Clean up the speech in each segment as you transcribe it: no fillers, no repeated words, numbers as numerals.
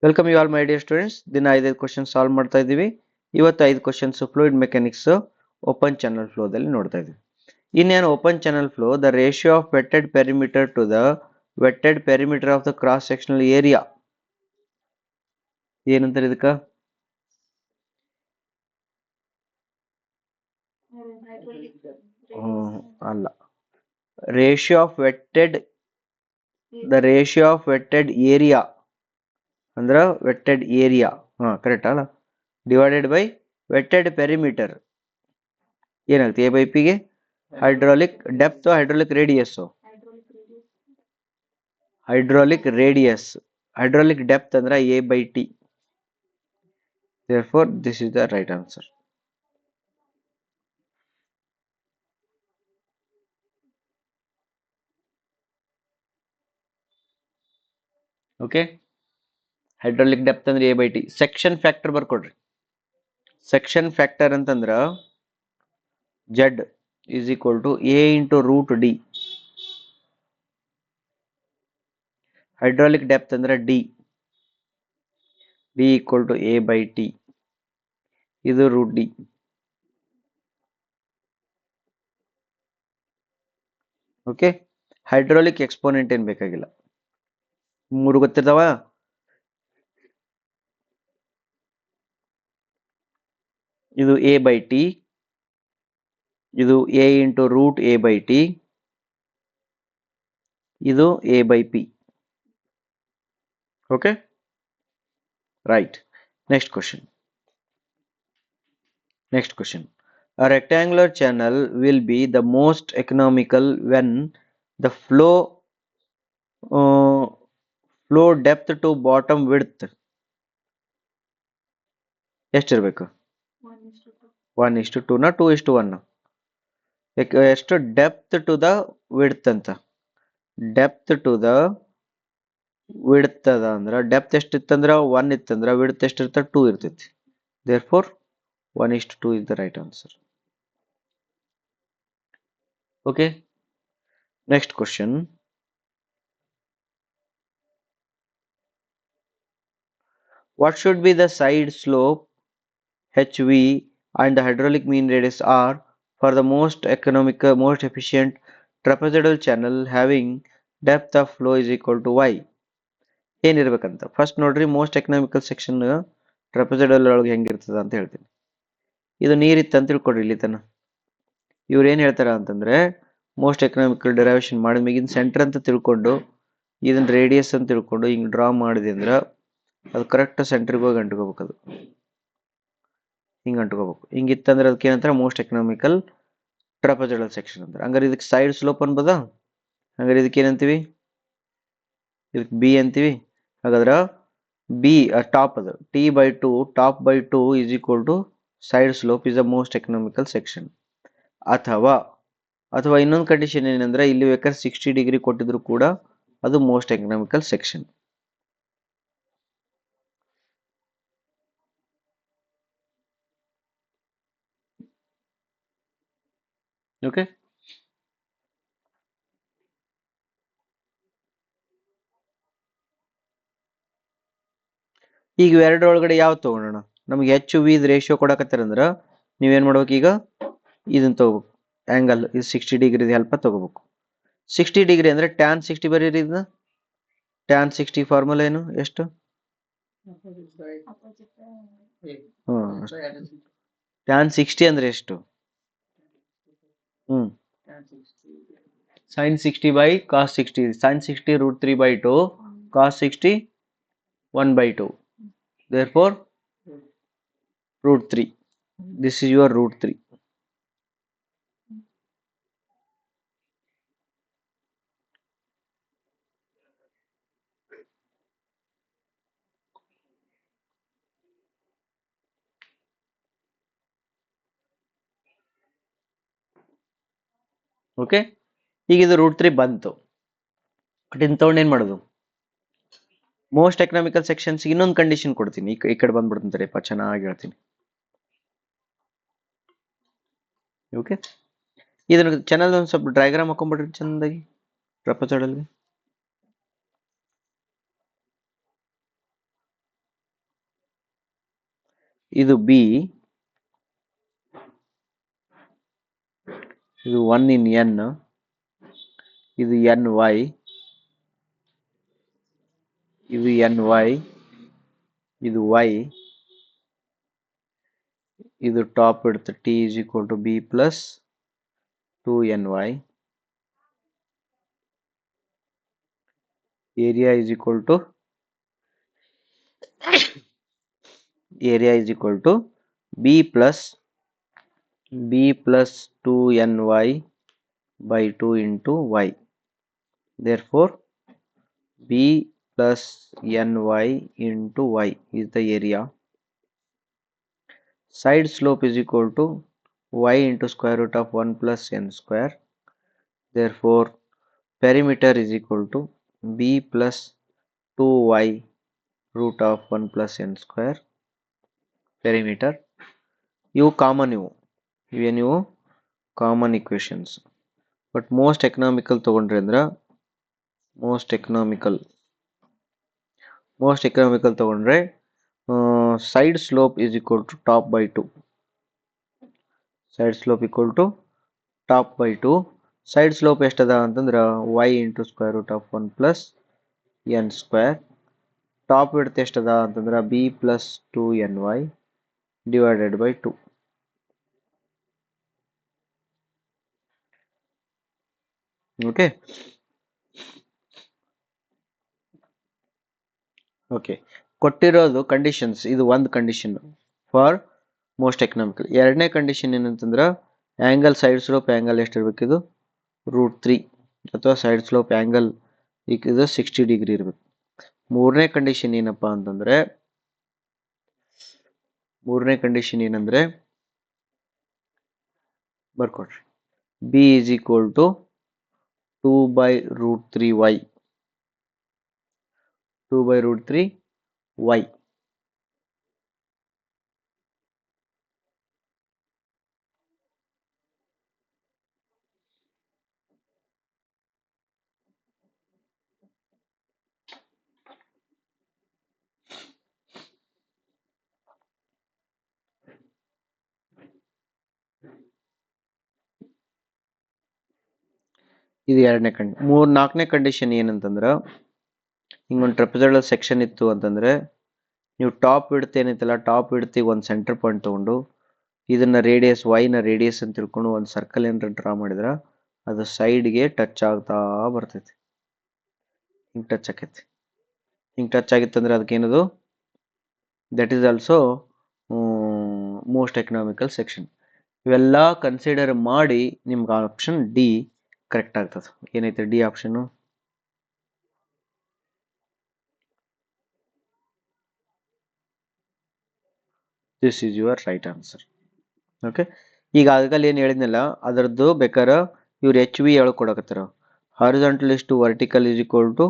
Welcome you all my dear students. ದಿನ 5 question solve ಮಾಡ್ತಾ ಇದ್ದೀವಿ. ಇವತ್ತು 5 questions fluid mechanics open channel ಫ್ಲೋದಲ್ಲಿ ನೋಡ್ತಾ ಇದ್ದೀವಿ. ಇನ್ನೇನು open channel flow, the ratio of wetted perimeter to the wetted perimeter of the cross sectional area ಏನಂತಾರೆ ಇದಕ್ಕೆ? ಅಲ್ಲ, ratio of wetted, the ratio of wetted area ಅಂದ್ರ ವೆಟ್ಟೆಡ್ ಏರಿಯಾ, ಕರೆಕ್ಟ್ ಅಲ್ಲ, divided by wetted perimeter ಏನಾಗುತ್ತೆ? A by ಪಿಗೆ hydraulic depth, hydraulic radius, hydraulic radius, hydraulic depth ಅಂದ್ರೆ A by T. therefore this is the right answer. Okay, hydraulic depth ಅಂದ್ರೆ A by T. Section factor ಬರ್ಕೊಡ್ರಿ. Section factor ಅಂತಂದ್ರ Z is equal to A into root D. Hydraulic depth ಅಂದ್ರೆ D, D equal to A by T, ಇದು root D. Okay, hydraulic exponent ಏನ್ ಬೇಕಾಗಿಲ್ಲ, ಮೂರು ಗೊತ್ತಿರ್ತಾವ. ಇದು ಎ ಬೈ ಟಿ, ಇದು A into root A by T, ಇದು A by P. Okay, right. Next question. Next question. A rectangular channel will be the most economical when the flow depth to bottom width ಎಷ್ಟಿರಬೇಕು? 1:2 ನ 2:1? ಎಷ್ಟು depth to the width ಅಂತ? Depth to the width ಅದ ಅಂದ್ರ depth ಎಷ್ಟಿತ್ತಂದ್ರ 1 ಇತ್ತಂದ್ರ width ಎಷ್ಟಿರ್ತ 2 ಇರ್ತೈತಿ. therefore 1:2 is the right answer. Okay, next question. What should be the side slope HV and the hydraulic mean radius R for the most economical, most efficient trapezoidal channel having depth of flow is equal to y? ಏನಿರ್ಬೇಕಂತ first ನೋಡ್ರಿ. Most economical section trapezoidal ಒಳಗೆ ಹೆಂಗಿರ್ತದ ಅಂತ ಹೇಳ್ತೀನಿ. ಇದು ನೀರಿತ್ತು ಅಂತ ತಿಳ್ಕೊಡ್ರಿ. ಇಲ್ಲಿ ತನ ಇವ್ರು ಏನ್ ಹೇಳ್ತಾರ ಅಂತಂದ್ರೆ, ಮೋಸ್ಟ್ ಎಕನಾಮಿಕಲ್ ಡೆರೈವೇಶನ್ ಮಾಡಿದ್ಮೇಗಿನ ಸೆಂಟರ್ ಅಂತ ತಿಳ್ಕೊಂಡು ಇದನ್ನ ರೇಡಿಯಸ್ ಅಂತ ತಿಳ್ಕೊಂಡು ಹಿಂಗ್ ಡ್ರಾ ಮಾಡಿದೆ ಅಂದ್ರ ಅದು ಕರೆಕ್ಟ್ ಸೆಂಟರ್ಗೆ ಹೋಗಿ ಅಂಟ್ಕೋಬೇಕು. ಅದು ಹಿಂಗೆ ಅಂಟ್ಕೋಬೇಕು. ಹಿಂಗಿತ್ತಂದ್ರೆ ಅದಕ್ಕೆ ಏನಂತಾರೆ? ಮೋಸ್ಟ್ ಎಕನಾಮಿಕಲ್ ಟ್ರಪೆಜಾಯ್ಡಲ್ ಸೆಕ್ಷನ್ ಅಂತಾರೆ. ಹಂಗಾರೆ ಇದಕ್ಕೆ ಸೈಡ್ ಸ್ಲೋಪ್ ಅನ್ಬೋದಾ? ಹಂಗಾರೆ ಇದಕ್ಕೆ ಏನಂತೀವಿ? ಇದಕ್ಕೆ ಬಿ ಅಂತೀವಿ. ಹಾಗಾದ್ರೆ ಬಿ ಟಾಪ್, ಅದು T/2 top by 2 is equal to side slope is the most economical section. ಅಥವಾ ಇನ್ನೊಂದು ಕಂಡೀಷನ್ ಏನಂದ್ರೆ, ಇಲ್ಲಿ ಬೇಕಾದ್ರೆ 60 ಡಿಗ್ರಿ ಕೊಟ್ಟಿದ್ರು ಕೂಡ ಅದು ಮೋಸ್ಟ್ ಎಕನಾಮಿಕಲ್ ಸೆಕ್ಷನ್. ಓಕೆ, ಈಗ ಎರಡರೊಳಗಡೆ ಯಾವ ತಗೊಳ್ಳೋಣ? ನಮ್ಗೆ ಎಚ್ ವಿ ರೇಷಿಯೋ ಕೊಡಕತ್ತಾರಂದ್ರ ನೀವೇನ್ ಮಾಡ್ಬೇಕು? ಈಗ ಇದನ್ನ ತಗೋಬೇಕು, ಆಂಗಲ್ ಇದು 60 ಡಿಗ್ರಿ ಹೆಲ್ಪ್ ತಗೋಬೇಕು. 60 ಡಿಗ್ರಿ ಅಂದ್ರೆ ಟ್ಯಾನ್ 60 ಬರೀರಿ. ಇದನ್ನ ಟ್ಯಾನ್ 60 ಫಾರ್ಮುಲಾ ಏನು? ಎಷ್ಟು? ಟ್ಯಾನ್ 60 ಅಂದ್ರೆ ಎಷ್ಟು? sin 60 by cos 60. sin 60 √3/2, cos 60 1/2. therefore √3. this is your √3. Okay, ಈಗ ಇದು √3 ಬಂತು. ಬಟ್ ಇನ್ ತಗೊಂಡು ಏನ್ ಮಾಡೋದು? ಮೋಸ್ಟ್ ಎಕನಾಮಿಕಲ್ ಸೆಕ್ಷನ್ಸ್ ಇನ್ನೊಂದು ಕಂಡೀಷನ್ ಕೊಡ್ತೀನಿ. ಈ ಕಡೆ ಬಂದ್ಬಿಡ್ತಂತಾರೆಪ್ಪ, ಚೆನ್ನಾಗಿ ಹೇಳ್ತೀನಿ. ಓಕೆ, ಇದನ್ನ ಚಾನಲ್ ಒಂದು ಸ್ವಲ್ಪ ಡಯಾಗ್ರಾಮ್ ಹಾಕೊಂಡ್ಬಿಡ್ರಿ ಚಂದಾಗಿ ಟ್ರಪೆಜಾಯ್ಡಲ್ಗೆ. ಇದು ಬಿ, ಇದು 1 in n, ಇದು ಎನ್ ವೈ, ಇದು ಎನ್ ವೈ, ಇದು ವೈ, ಇದು ಟಾಪ್ ಇಡುತ್ತೆ t is equal to b plus 2ny, area is equal to b plus 2ny by 2 into y. Therefore b plus ny into y is the area. Side slope is equal to y into square root of 1 plus n square. Therefore perimeter is equal to b plus 2y root of 1 plus n square. Perimeter. ಇವು common, ಇವು common equations. But most economical ತಗೊಂಡ್ರಿ ಅಂದ್ರೆ most economical ತಗೊಂಡ್ರೆ side slope is equal to top by 2. Side slope equal to top by 2. Side slope ಎಷ್ಟದ ಅಂತಂದ್ರೆ y into square root of 1 plus N square. Top width ಎಷ್ಟದ ಅಂತಂದ್ರೆ b plus 2ny divided by 2. Okay okay ಕೊಟ್ಟಿರೋದು conditions. ಇದು ಒಂದು condition for most economical. ಎರಡನೇ condition ಏನಂತಂದ್ರೆ angle side slope angle ಎಷ್ಟಿರ್ಬೇಕು, ಇದು √3 ಅಥವಾ ಸೈಡ್ ಸ್ಲೋಪ್ ಆ್ಯಂಗಲ್ ಇದು 60 ಡಿಗ್ರಿ ಇರಬೇಕು. ಮೂರನೇ ಕಂಡೀಷನ್ ಏನಂದ್ರೆ ಬರ್ಕೊಡ್ರಿ, b is equal to 2/√3y. 2/√3y. ಇದು ಎರಡನೇ ನಾಲ್ಕನೇ ಕಂಡೀಷನ್ ಏನಂತಂದ್ರೆ ಹಿಂಗೊಂದು ಟ್ರೆಪೆಜಾಯ್ಡಲ್ ಸೆಕ್ಷನ್ ಇತ್ತು ಅಂತಂದ್ರೆ ನೀವು ಟಾಪ್ ವಿಡ್ತ್ ಏನೈತಲ್ಲ, ಟಾಪ್ ವಿಡ್ತಿಗೆ ಒಂದು ಸೆಂಟರ್ ಪಾಯಿಂಟ್ ತಗೊಂಡು ಇದನ್ನ ರೇಡಿಯಸ್ y ನ ರೇಡಿಯಸ್ ಅಂತ ತಿಳ್ಕೊಂಡು ಒಂದು ಸರ್ಕಲ್ ಏನಾರ ಡ್ರಾ ಮಾಡಿದ್ರೆ ಅದು ಸೈಡ್ಗೆ ಟಚ್ ಆಗ್ತಾ ಬರ್ತೈತಿ. ಹಿಂಗೆ ಟಚ್ ಆಕೈತಿ. ಹಿಂಗೆ ಟಚ್ ಆಗಿತ್ತಂದ್ರೆ ಅದಕ್ಕೇನದು that is also most economical section. ಇವೆಲ್ಲ ಕನ್ಸಿಡರ್ ಮಾಡಿ ನಿಮ್ಗೆ ಆಪ್ಷನ್ ಡಿ ಕರೆಕ್ಟ್ ಆಗ್ತದೆ. ಏನೈತೆ D option? This is your right answer. Okay, ಈಗ ಆಗಲ್ಲಿ ಏನು ಹೇಳಿದ್ನಲ್ಲ ಅದರದ್ದು ಬೇಕಾದ್ರೆ ಇವ್ರು ಎಚ್ ವಿ ಹೇಳ್ಕೊಡಕತ್ತಾರ. ಹಾರಿಜಾಂಟಲ್ ಇಷ್ಟು vertical is equal to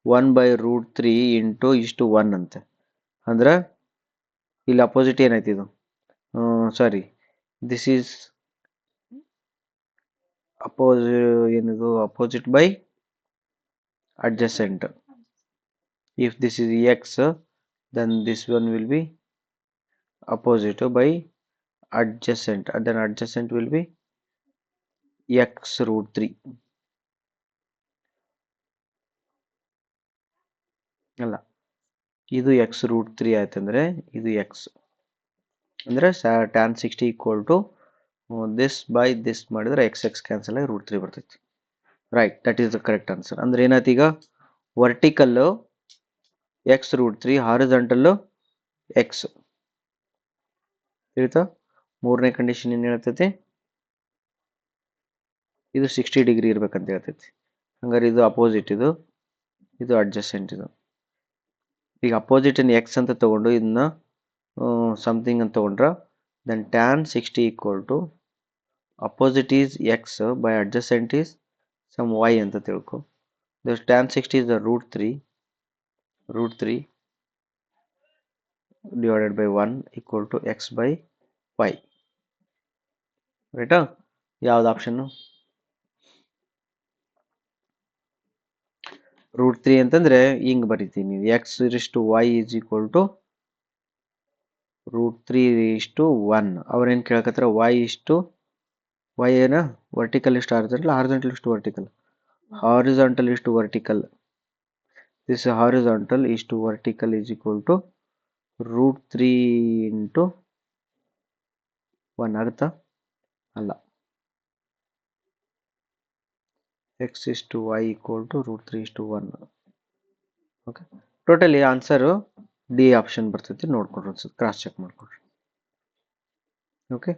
1/√3 into ಇಷ್ಟು 1 ಅಂತೆ. ಅಂದ್ರೆ ಇಲ್ಲಿ ಅಪೋಸಿಟ್ ಏನೈತಿ ಇದು, ಸಾರಿ ದಿಸ್ ಈಸ್ ಏನಿದು opposite by adjacent. If this is x, then this one will be opposite by adjacent, and then adjacent will be x√3. ಅಲ್ಲ, ಇದು x√3 ಆಯ್ತಂದ್ರೆ ಇದು x ಅಂದ್ರೆ tan 60 equal to this by this ಮಾಡಿದ್ರೆ x cancel ಆಗಿ √3 ಬರ್ತೈತಿ. Right, that is the correct answer. ಅಂದ್ರೆ ಏನಾಯ್ತು ಈಗ, ವರ್ಟಿಕಲ್ x√3, ಹಾರಿಜಾಂಟಲ್ x. ತಿಳಿತಾ? ಮೂರನೇ ಕಂಡೀಷನ್ ಏನು ಹೇಳ್ತೈತಿ, ಇದು 60 ಡಿಗ್ರಿ ಇರ್ಬೇಕಂತ ಹೇಳ್ತೈತಿ. ಹಂಗಾರೆ ಇದು ಅಪೋಸಿಟ್, ಇದು ಅಡ್ಜಸೆಂಟ್. ಇದು ಈಗ ಅಪೋಸಿಟ್ ಇನ್ ಎಕ್ಸ್ ಅಂತ ತಗೊಂಡು ಇದನ್ನ ಸಮಥಿಂಗ್ ಅಂತ ತಗೊಂಡ್ರ then tan 60 equal to opposite is x by adjacent is some y ಅಂತ ತಿಳ್ಕೊ. tan 60 is the √3 divided by 1 equal to x by y. ರೈಟಾ? ಯಾವ್ದು ಆಪ್ಷನ್ನು? √3 ಅಂತಂದ್ರೆ ಹಿಂಗ್ ಬರಿತೀನಿ, x raised to y is equal to √3:1. ಅವ್ರೇನು ಕೇಳಕತ್ತಾರ y ಏನ vertical ಇಷ್ಟು ಹಾರಿಜಾಂಟಲ್, ಹಾರಿಜಾಂಟಲ್ ಇಷ್ಟು ವರ್ಟಿಕಲ್, ಹಾರಿಜಾಂಟಲ್ ಇಷ್ಟು vertical. This horizontal is to vertical is equal to √3 into 1 ಆಗುತ್ತಾ? ಅಲ್ಲ, x is to y equal to √3:1. Okay, totally answer D option ಬರ್ತೈತಿ. ನೋಡ್ಕೊಡ್ರಿ ಅನ್ಸುತ್ತೆ, ಕ್ರಾಸ್ ಚೆಕ್ ಮಾಡ್ಕೊಡ್ರಿ. ಓಕೆ,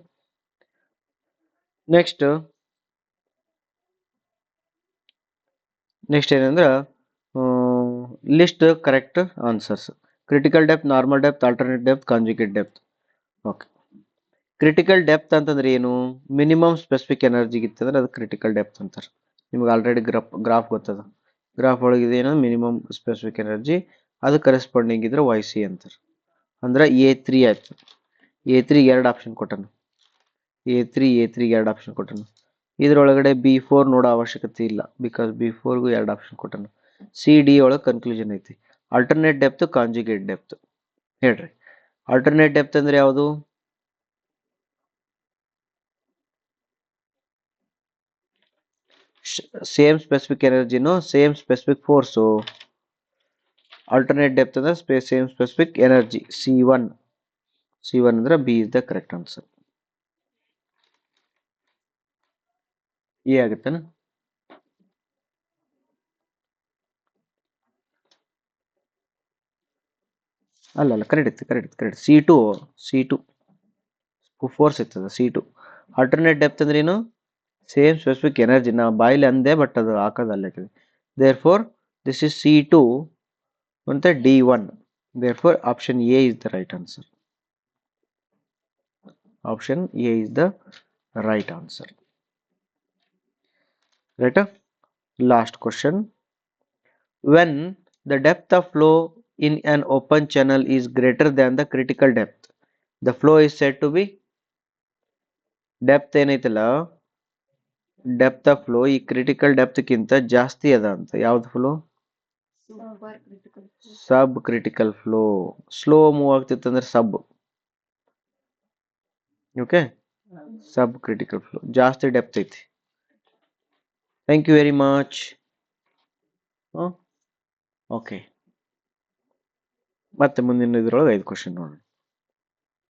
ನೆಕ್ಸ್ಟ್ ಏನಂದ್ರೆ list correct answers. Critical depth, normal depth, alternate depth, conjugate depth. Okay, critical depth ಅಂತಂದ್ರೆ ಏನು? Minimum specific energy ಇತ್ತಂದ್ರೆ ಅದು critical depth ಅಂತಾರೆ. ನಿಮ್ಗೆ ಆಲ್ರೆಡಿ ಗ್ರಾಫ್ ಗೊತ್ತದ. ಗ್ರಾಫ್ ಒಳಗೆ ಇದೇನು ಮಿನಿಮಮ್ ಸ್ಪೆಸಿಫಿಕ್ ಎನರ್ಜಿ, ಅದು ಕರೆಸ್ಪಾಂಡಿಂಗ್ ಇದ್ರೆ YC ಅಂತಾರೆ. ಅಂದ್ರೆ A3 ಆಯ್ತು. A3 ಎರಡು ಆಪ್ಷನ್ ಕೊಟ್ಟನು. A3 ಎರಡು ಆಪ್ಷನ್ ಕೊಟ್ಟನು. ಇದ್ರೊಳಗಡೆ B4 ನೋಡೋ ಅವಶ್ಯಕತೆ ಇಲ್ಲ, ಬಿಕಾಸ್ B4ಗೂ ಎರಡು ಆಪ್ಷನ್ ಕೊಟ್ಟನು. CD ಒಳಗೆ ಕನ್ಕ್ಲೂಷನ್ ಐತಿ. ಆಲ್ಟರ್ನೇಟ್ ಡೆಪ್ತ್, ಕಾಂಜುಗೇಟ್ ಡೆಪ್ತ್ ಹೇಳ್ರಿ. ಆಲ್ಟರ್ನೇಟ್ ಡೆಪ್ತ್ ಅಂದ್ರೆ ಯಾವುದು? ಸೇಮ್ ಸ್ಪೆಸಿಫಿಕ್ ಎನರ್ಜಿನೋ same specific force. Alternate depth ಅಂದ್ರೆ ಸೇಮ್ ಸ್ಪೆಸಿಫಿಕ್ ಎನರ್ಜಿ. C1 ಅಂದ್ರೆ B is the correct answer. A ಆಗುತ್ತೇನ? ಅಲ್ಲ, ಕರೆಕ್ಟ್ ಇತ್ತು. C2 ಫೋರ್ಸ್ ಇರ್ತದೆ. C2 ಆಲ್ಟರ್ನೇಟ್ ಡೆಪ್ತ್ ಅಂದ್ರೆ ಏನು? Same specific energy. ನಾ ಬಾಯಿಲಿ ಅಂದೆ, ಬಟ್ ಅದು ಹಾಕೋದಲ್ಲ. Therefore this is C2 ಮತ್ತೆ D1. Therefore option A is the right answer. Option A is the right answer. Right. Last question. When the depth of flow in an open channel is greater than the critical depth, the flow is said to be. Depth ಏನೈತಲ್ಲ, depth of flow ಈ critical depth ಗಿಂತ ಜಾಸ್ತಿ ಅದ ಅಂತ. ಯಾವ್ದು flow? Sub critical flow. Slow move ಆಗ್ತಿತ್ತು ಅಂದ್ರೆ sub. Okay, sub critical flow ಜಾಸ್ತಿ ಡೆಪ್ತ್ ಐತಿ. Thank you very much. Okay, ಮತ್ತೆ ಮುಂದಿನ ಇದ್ರೊಳಗೆ 5 ಕ್ವಶನ್ ನೋಡೋಣ.